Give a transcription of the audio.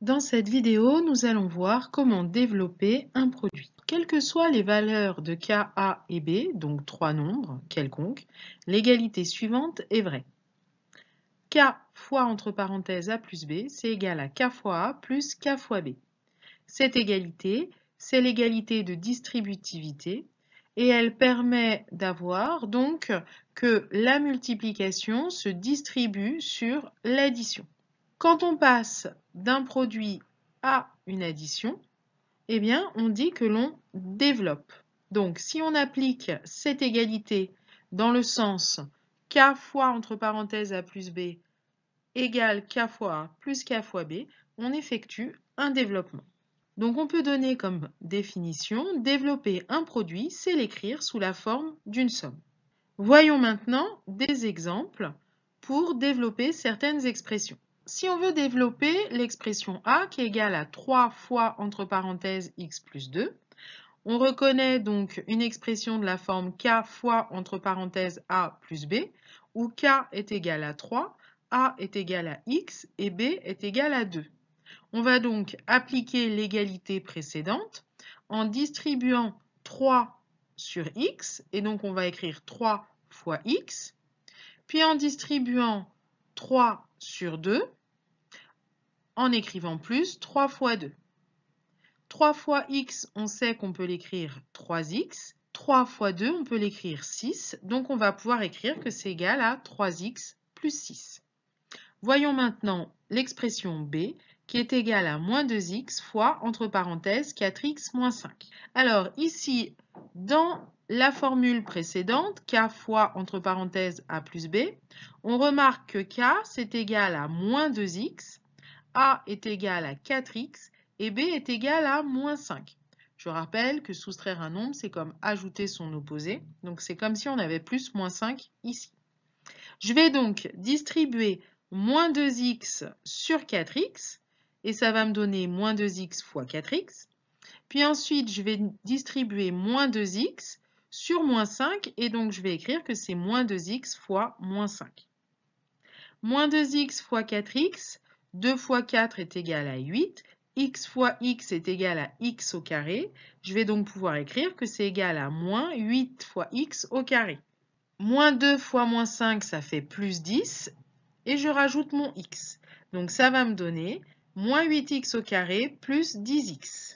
Dans cette vidéo, nous allons voir comment développer un produit. Quelles que soient les valeurs de k, a et b, donc trois nombres quelconques, l'égalité suivante est vraie. K fois entre parenthèses a plus b, c'est égal à k fois a plus k fois b. Cette égalité, c'est l'égalité de distributivité et elle permet d'avoir donc que la multiplication se distribue sur l'addition. Quand on passe d'un produit à une addition, eh bien, on dit que l'on développe. Donc, si on applique cette égalité dans le sens k fois entre parenthèses a plus b égale k fois a plus k fois b, on effectue un développement. Donc, on peut donner comme définition, développer un produit, c'est l'écrire sous la forme d'une somme. Voyons maintenant des exemples pour développer certaines expressions. Si on veut développer l'expression a qui est égale à 3 fois entre parenthèses x plus 2, on reconnaît donc une expression de la forme k fois entre parenthèses a plus b, où k est égal à 3, a est égal à x et b est égal à 2. On va donc appliquer l'égalité précédente en distribuant 3 sur x, et donc on va écrire 3 fois x, puis en distribuant 3 sur 2, en écrivant plus 3 fois 2. 3 fois x, on sait qu'on peut l'écrire 3x. 3 fois 2, on peut l'écrire 6. Donc on va pouvoir écrire que c'est égal à 3x plus 6. Voyons maintenant l'expression b qui est égale à moins 2x fois, entre parenthèses, 4x moins 5. Alors ici, dans la formule précédente, k fois, entre parenthèses, a plus b, on remarque que k, c'est égal à moins 2x, a est égal à 4x et b est égal à moins 5. Je rappelle que soustraire un nombre, c'est comme ajouter son opposé. Donc c'est comme si on avait plus moins 5 ici. Je vais donc distribuer moins 2x sur 4x, et ça va me donner moins 2x fois 4x. Puis ensuite, je vais distribuer moins 2x sur moins 5, et donc je vais écrire que c'est moins 2x fois moins 5. Moins 2x fois 4x, 2 fois 4 est égal à 8, x fois x est égal à x au carré. Je vais donc pouvoir écrire que c'est égal à moins 8 fois x au carré. Moins 2 fois moins 5, ça fait plus 10, et je rajoute mon x. Donc ça va me donner moins 8x au carré plus 10x.